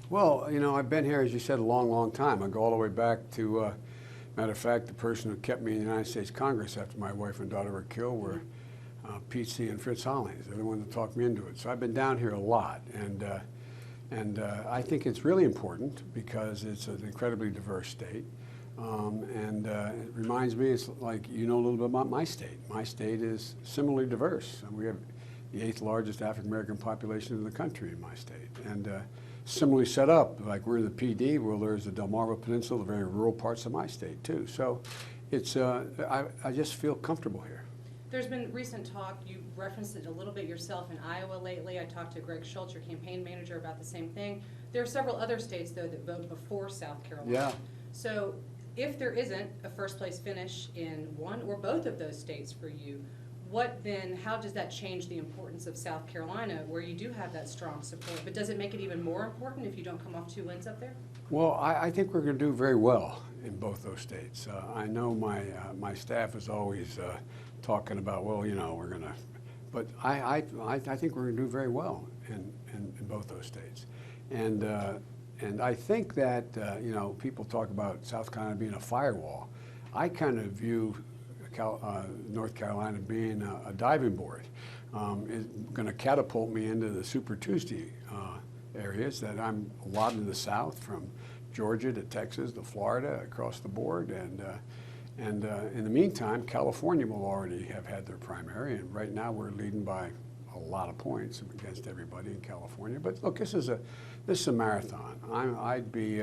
Well, you know, I've been here, as you said, a long, long time. I go all the way back to, matter of fact, the person who kept me in the United States Congress after my wife and daughter were killed were Pete C. and Fritz Hollings. They're the ones that talked me into it. So I've been down here a lot, and I think it's really important because it's an incredibly diverse state. It reminds me, it's like, you know a little bit about my state. My state is similarly diverse. And we have the 8th largest African American population in the country in my state. And similarly set up, like we're in the PD, well, there's the Delmarva Peninsula, the very rural parts of my state too. So it's, I just feel comfortable here. There's been recent talk, you referenced it a little bit yourself in Iowa lately. I talked to Greg Schultz, your campaign manager, about the same thing. There are several other states, though, that vote before South Carolina. Yeah. So if there isn't a first place finish in one or both of those states for you, what then, how does that change the importance of South Carolina, where you do have that strong support? But does it make it even more important if you don't come off 2 wins up there? Well, I think we're going to do very well in both those states. I know my staff is always talking about, well, you know, we're going to, but I think we're going to do very well in both those states. And I think that, you know, people talk about South Carolina being a firewall. I kind of view North Carolina being a diving board. It's going to catapult me into the Super Tuesday areas that I'm a lot in the South, from Georgia to Texas to Florida, across the board. And in the meantime, California will already have had their primary, and right now we're leading by a lot of points against everybody in California. But look, this is a marathon. I'd be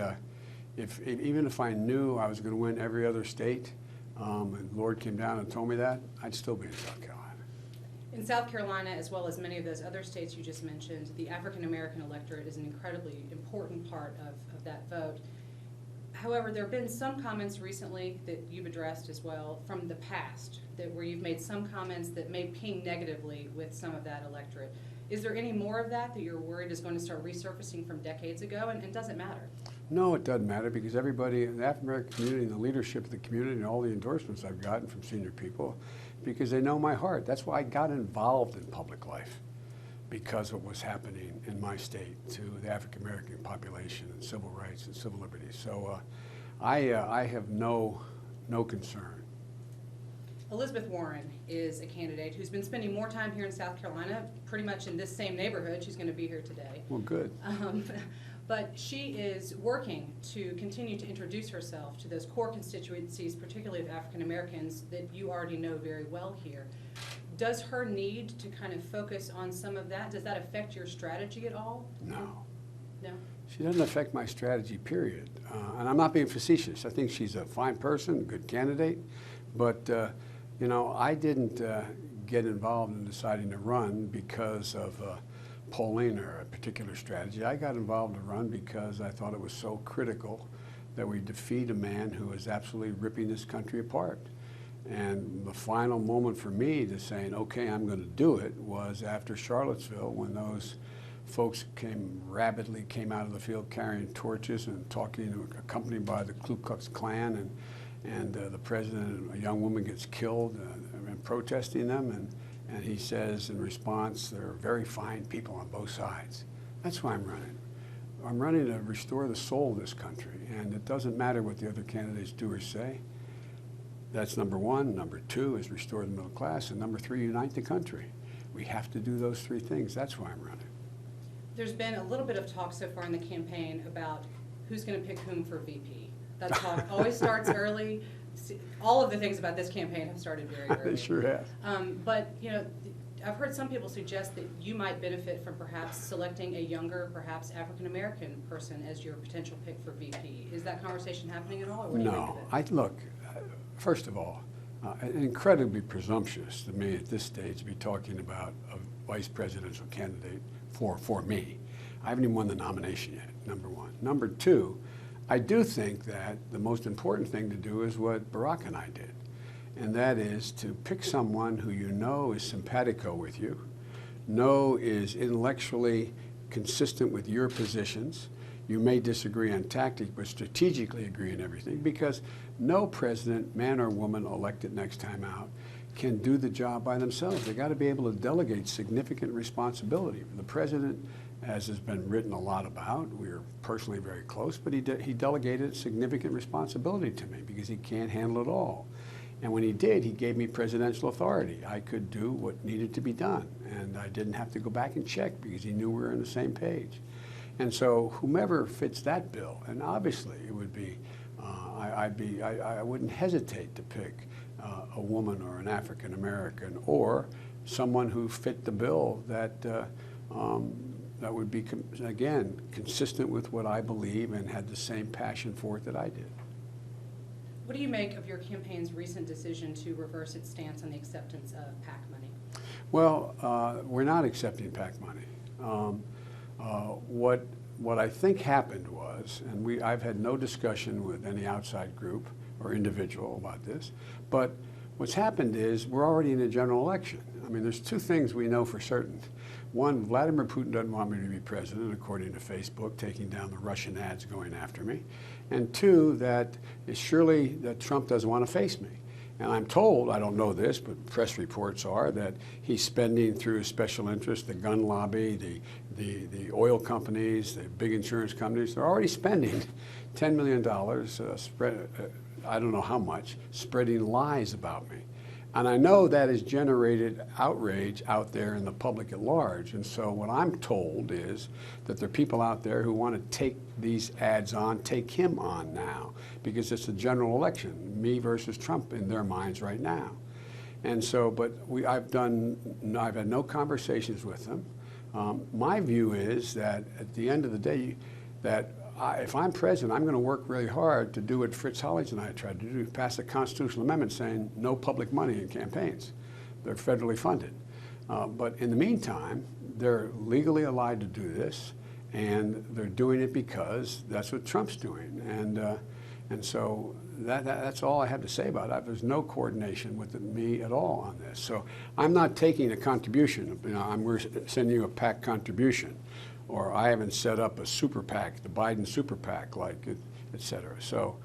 even if I knew I was going to win every other state, and the Lord came down and told me that, I'd still be in South Carolina. In South Carolina, as well as many of those other states you just mentioned, the African American electorate is an incredibly important part of that vote. However, there have been some comments recently that you've addressed as well from the past, where you've made some comments that may ping negatively with some of that electorate. Is there any more of that you're worried is going to start resurfacing from decades ago, and does it matter? No, it doesn't matter, because everybody in the African American community and the leadership of the community and all the endorsements I've gotten from senior people, because they know my heart. That's why I got involved in public life, because of what was happening in my state to the African American population and civil rights and civil liberties. So I have no concern. Elizabeth Warren is a candidate who's been spending more time here in South Carolina, pretty much in this same neighborhood. She's going to be here today. Well, good. But she is working to continue to introduce herself to those core constituencies, particularly of African Americans, that you already know very well here. Does her need to kind of focus on some of that, does that affect your strategy at all? No. No? She doesn't affect my strategy, period. And I'm not being facetious. I think she's a fine person, a good candidate. But, you know, I didn't get involved in deciding to run because of polling or a particular strategy. I got involved to run because I thought it was so critical that we defeat a man who is absolutely ripping this country apart. And the final moment for me to saying, okay, I'm going to do it, was after Charlottesville, when those folks rapidly came out of the field carrying torches and talking, accompanied by the Ku Klux Klan, and the president, a young woman, gets killed and protesting them, and he says in response, there are very fine people on both sides. That's why I'm running. I'm running to restore the soul of this country, and it doesn't matter what the other candidates do or say. That's number one. Number two is restore the middle class, and number three, unite the country. We have to do those three things. That's why I'm running. There's been a little bit of talk so far in the campaign about who's going to pick whom for VP. That talk always starts early. All of the things about this campaign have started very early. They sure have. But, you know, I've heard some people suggest that you might benefit from perhaps selecting a younger, perhaps African-American person as your potential pick for VP. Is that conversation happening at all? Or what do you make of it? Look, first of all, incredibly presumptuous to me at this stage to be talking about a vice presidential candidate for me. I haven't even won the nomination yet, number one. Number two, I do think that the most important thing to do is what Barack and I did, and that is to pick someone who you know is simpatico with you, know is intellectually consistent with your positions. You may disagree on tactics, but strategically agree on everything, because no president, man or woman elected next time out, can do the job by themselves. They got to be able to delegate significant responsibility. The president as has been written a lot about. We are personally very close, but he delegated significant responsibility to me because he can't handle it all. And when he did, he gave me presidential authority. I could do what needed to be done, and I didn't have to go back and check because he knew we were on the same page. And so whomever fits that bill, and obviously it would be, I wouldn't hesitate to pick a woman or an African American or someone who fit the bill that that would be, again, consistent with what I believe and had the same passion for it that I did. What do you make of your campaign's recent decision to reverse its stance on the acceptance of PAC money? Well, we're not accepting PAC money. What I think happened was, and I've had no discussion with any outside group or individual about this, but what's happened is we're already in a general election. I mean, there's two things we know for certain. One, Vladimir Putin doesn't want me to be president, according to Facebook, taking down the Russian ads going after me. And two, that it's surely that Trump doesn't want to face me. And I'm told, I don't know this, but press reports are that he's spending through his special interests, the gun lobby, the oil companies, the big insurance companies, they're already spending $10 million, I don't know how much, spreading lies about me. And I know that has generated outrage out there in the public at large. And so what I'm told is that there are people out there who want to take these ads on, take him on now, because it's a general election, me versus Trump in their minds right now. And so, but I've had no conversations with them. My view is that at the end of the day, that if I'm president, I'm going to work really hard to do what Fritz Hollings and I tried to do, pass a constitutional amendment saying no public money in campaigns. They're federally funded. But in the meantime, they're legally allowed to do this, and they're doing it because that's what Trump's doing. And so that's all I have to say about it. There's no coordination with me at all on this. So I'm not taking a contribution. You know, we're sending you a PAC contribution. Or I haven't set up a super PAC, the Biden super PAC, like, et cetera. So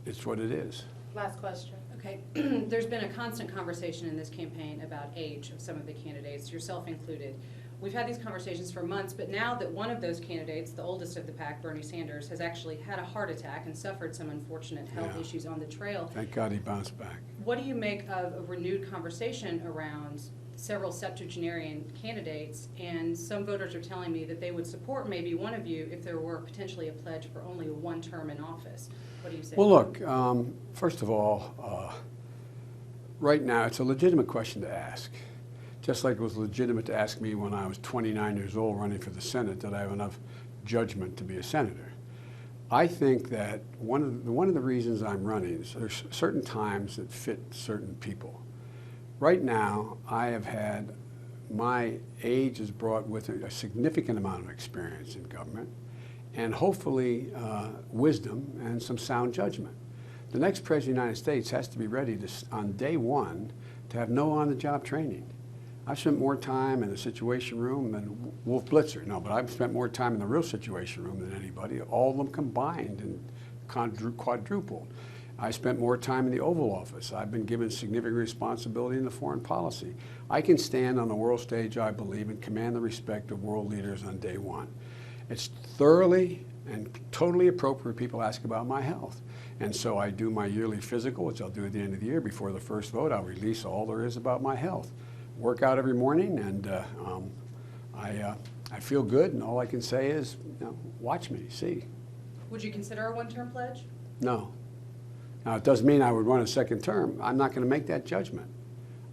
it's what it is. Last question. Okay. There's been a constant conversation in this campaign about age of some of the candidates, yourself included. We've had these conversations for months, but now that one of those candidates, the oldest of the PAC, Bernie Sanders, has actually had a heart attack and suffered some unfortunate health issues on the trail. Thank God he bounced back. What do you make of a renewed conversation around several septuagenarian candidates, and some voters are telling me that they would support maybe one of you if there were potentially a pledge for only one term in office? What do you say? Well, look, first of all, right now it's a legitimate question to ask. Just like it was legitimate to ask me when I was 29 years old running for the Senate that I have enough judgment to be a senator. I think that one of the reasons I'm running is there's certain times that fit certain people. Right now, I have had, my age has brought with it a significant amount of experience in government and hopefully wisdom and some sound judgment. The next president of the United States has to be ready to, on day one, to have no on-the-job training. I've spent more time in the Situation Room than Wolf Blitzer. No, but I've spent more time in the real Situation Room than anybody, all of them combined and quadrupled. I spent more time in the Oval Office. I've been given significant responsibility in the foreign policy. I can stand on the world stage, I believe, and command the respect of world leaders on day one. It's thoroughly and totally appropriate people ask about my health. And so I do my yearly physical, which I'll do at the end of the year. Before the first vote, I'll release all there is about my health. Work out every morning, and I feel good, and all I can say is, you know, watch me, see. Would you consider a one-term pledge? No. Now, it doesn't mean I would run a second term. I'm not going to make that judgment.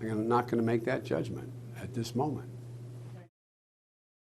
I'm not going to make that judgment at this moment.